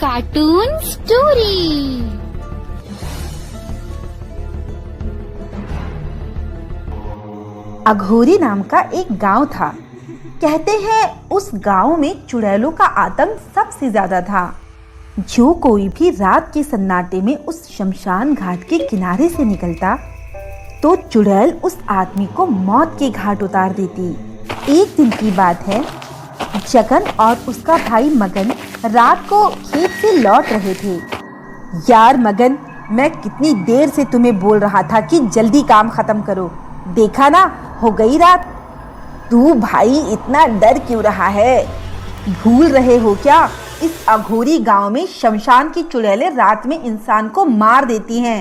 Cartoon story. अघोरी नाम का एक गांव था। कहते हैं उस गांव में चुड़ैलों का आतंक सबसे ज्यादा था। जो कोई भी रात के सन्नाटे में उस शमशान घाट के किनारे से निकलता तो चुड़ैल उस आदमी को मौत के घाट उतार देती। एक दिन की बात है, जगन और उसका भाई मगन रात को खेत से लौट रहे थे। यार मगन, मैं कितनी देर से तुम्हें बोल रहा था कि जल्दी काम खत्म करो, देखा ना हो गई रात। तू भाई इतना डर क्यों रहा है? भूल रहे हो क्या, इस अघोरी गांव में शमशान की चुड़ैलें रात में इंसान को मार देती हैं।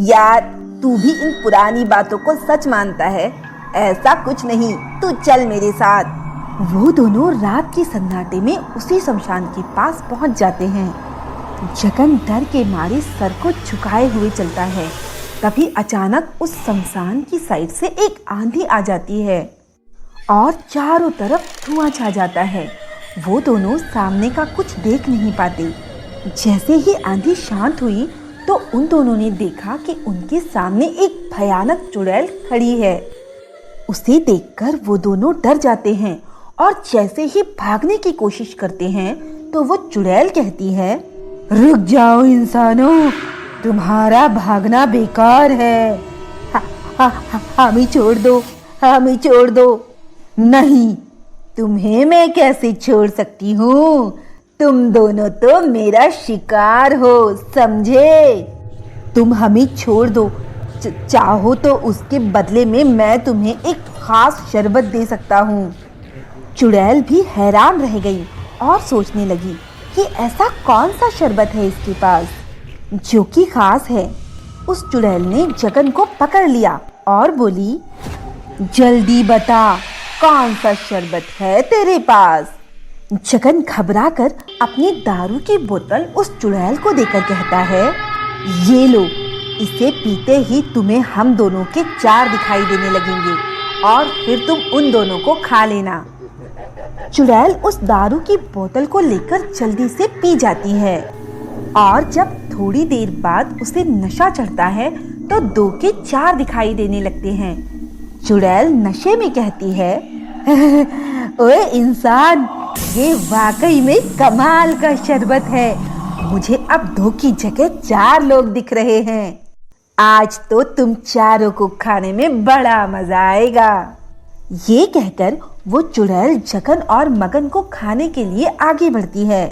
यार तू भी इन पुरानी बातों को सच मानता है? ऐसा कुछ नहीं, तू चल मेरे साथ। वो दोनों रात के सन्नाटे में उसी शमशान के पास पहुंच जाते हैं। जगन डर के मारे सर को झुकाए हुए चलता है। तभी अचानक उस शमशान की साइड से एक आंधी आ जाती है और चारों तरफ धुआं छा जाता है। वो दोनों सामने का कुछ देख नहीं पाते। जैसे ही आंधी शांत हुई तो उन दोनों ने देखा कि उनके सामने एक भयानक चुड़ैल खड़ी है। उसे देखकर वो दोनों डर जाते हैं और जैसे ही भागने की कोशिश करते हैं तो वो चुड़ैल कहती है, रुक जाओ इंसानों, तुम्हारा भागना बेकार है। हमें छोड़ दो, हमें छोड़ दो। नहीं, तुम्हें मैं कैसे छोड़ सकती हूँ? तुम दोनों तो मेरा शिकार हो, समझे? तुम हमें छोड़ दो, चाहो तो उसके बदले में मैं तुम्हें एक खास शरबत दे सकता हूँ। चुड़ैल भी हैरान रह गई और सोचने लगी कि ऐसा कौन सा शरबत है इसके पास जो कि खास है। उस चुड़ैल ने जगन को पकड़ लिया और बोली, जल्दी बता, कौन सा शरबत है तेरे पास? जगन घबराकर अपनी दारू की बोतल उस चुड़ैल को देकर कहता है, ये लो, इसे पीते ही तुम्हें हम दोनों के चार दिखाई देने लगेंगे और फिर तुम उन दोनों को खा लेना। चुड़ैल उस दारू की बोतल को लेकर जल्दी से पी जाती है और जब थोड़ी देर बाद उसे नशा चढ़ता है तो दो के चार दिखाई देने लगते हैं। चुड़ैल नशे में कहती है, ओए इंसान, ये वाकई में कमाल का शरबत है। मुझे अब दो की जगह चार लोग दिख रहे हैं। आज तो तुम चारों को खाने में बड़ा मजा आएगा। ये कहकर वो चुड़ैल जगन और मगन को खाने के लिए आगे बढ़ती है।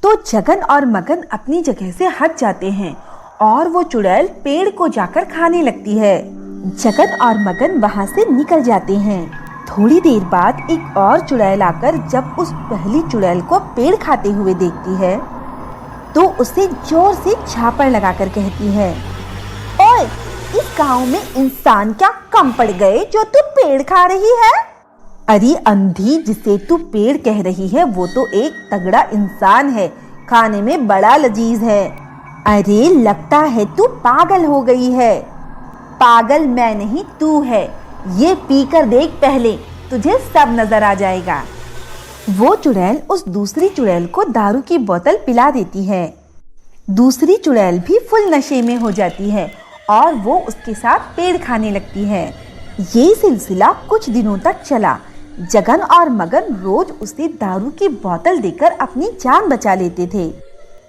तो जगन और मगन अपनी जगह से हट जाते हैं और वो चुड़ैल पेड़ को जाकर खाने लगती है। जगन और मगन वहां से निकल जाते हैं। थोड़ी देर बाद एक और चुड़ैल आकर जब उस पहली चुड़ैल को पेड़ खाते हुए देखती है तो उसे जोर से झापड़ लगाकर कहती है, ओए, इस गांव में इंसान क्या कम पड़ गए जो तू पेड़ खा रही है? अरे अंधी, जिसे तू पेड़ कह रही है वो तो एक तगड़ा इंसान है, खाने में बड़ा लजीज है। अरे लगता है तू पागल हो गई है। पागल मैं नहीं, तू है। ये पीकर देख पहले, तुझे सब नजर आ जाएगा। वो चुड़ैल उस दूसरी चुड़ैल को दारू की बोतल पिला देती है। दूसरी चुड़ैल भी फुल नशे में हो जाती है और वो उसके साथ पेड़ खाने लगती है। ये सिलसिला कुछ दिनों तक चला। जगन और मगन रोज उसे दारू की बोतल देकर अपनी जान बचा लेते थे।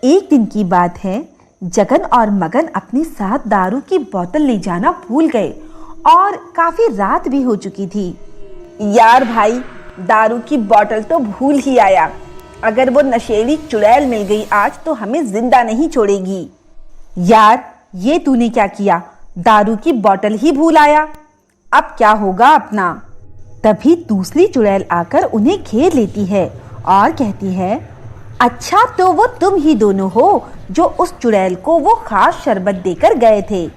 एक दिन की बात है, जगन और मगन अपने साथ दारू की बोतल ले जाना भूल गए और काफी रात भी हो चुकी थी। यार भाई, दारू की बोतल तो भूल ही आया। अगर वो नशेड़ी चुड़ैल मिल गई आज तो हमें जिंदा नहीं छोड़ेगी। यार, ये तूने क्या किया? दारू की बोतल ही भूल आया। अब क्या होगा अपना? तभी दूसरी चुड़ैल आकर उन्हें घेर लेती है और कहती है, अच्छा तो वो तुम ही दोनों हो जो उस चुड़ैल को वो खास शरबत देकर गए थे।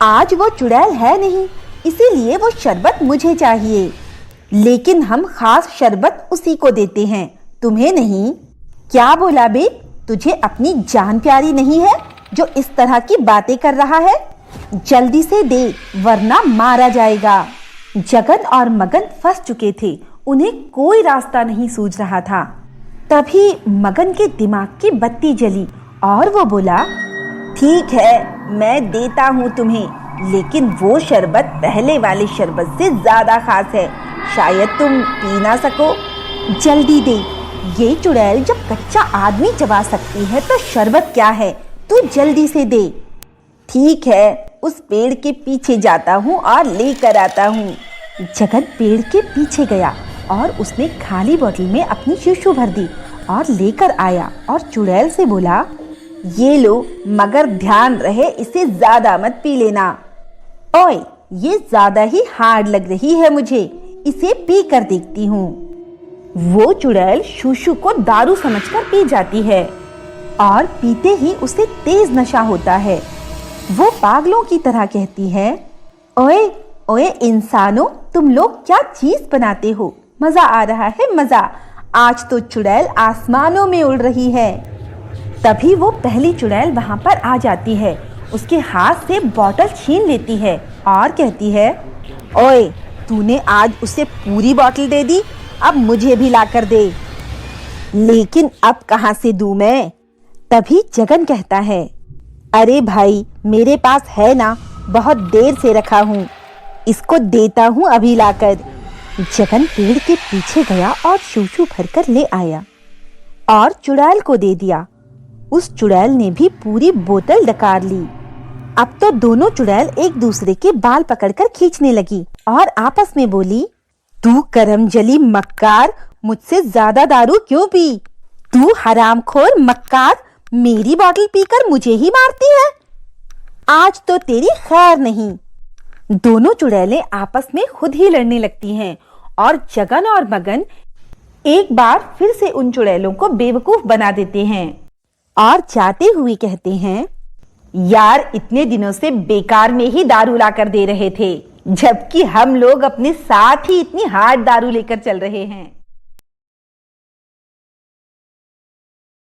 आज वो चुड़ैल है नहीं, इसीलिए वो शरबत मुझे चाहिए। लेकिन हम खास शरबत उसी को देते हैं, तुम्हें नहीं। क्या बोला बे? तुझे अपनी जान प्यारी नहीं है जो इस तरह की बातें कर रहा है? जल्दी से दे वरना मारा जाएगा। जगन और मगन फंस चुके थे, उन्हें कोई रास्ता नहीं सूझ रहा था। तभी मगन के दिमाग की बत्ती जली और वो बोला, ठीक है, मैं देता हूँ तुम्हें, लेकिन वो शरबत पहले वाले शरबत से ज्यादा खास है, शायद तुम पी ना सको। जल्दी दे, ये चुड़ैल जब कच्चा आदमी चबा सकती है तो शरबत क्या है, तू जल्दी से दे। ठीक है, उस पेड़ के पीछे जाता हूँ और लेकर आता हूँ। जगन पेड़ के पीछे गया और उसने खाली बोतल में अपनी शीशू भर दी और लेकर आया और चुड़ैल से बोला, ये लो, मगर ध्यान रहे इसे ज्यादा मत पी लेना। ओए, ये ज्यादा ही हार्ड लग रही है मुझे, इसे पी कर देखती हूँ। वो चुड़ैल शूशु को दारू समझकर पी जाती है और पीते ही उसे तेज नशा होता है। वो पागलों की तरह कहती है, ओए ओए इंसानों, तुम लोग क्या चीज बनाते हो, मजा आ रहा है मजा, आज तो चुड़ैल आसमानों में उड़ रही है। तभी वो पहली चुड़ैल वहां पर आ जाती है, उसके हाथ से बोतल छीन लेती है और कहती है, ओए, तूने आज उसे पूरी बोतल दे दी, अब मुझे भी लाकर दे। लेकिन अब कहाँ से दूं मैं? तभी जगन कहता है, अरे भाई, मेरे पास है ना, बहुत देर से रखा हूँ, इसको देता हूँ अभी लाकर। जगन पेड़ के पीछे गया और शूशू भरकर ले आया और चुड़ैल को दे दिया। उस चुड़ैल ने भी पूरी बोतल डकार ली। अब तो दोनों चुड़ैल एक दूसरे के बाल पकड़कर खींचने लगी और आपस में बोली, तू करमजली मक्कार, मुझसे ज्यादा दारू क्यों पी? तू हरामखोर मक्कार, मेरी बोतल पीकर मुझे ही मारती है, आज तो तेरी खैर नहीं। दोनों चुड़ैलें आपस में खुद ही लड़ने लगती हैं और जगन और मगन एक बार फिर से उन चुड़ैलों को बेवकूफ बना देते हैं और जाते हुए कहते हैं, यार, इतने दिनों से बेकार में ही दारू लाकर दे रहे थे, जबकि हम लोग अपने साथ ही इतनी हार्ड दारू लेकर चल रहे हैं।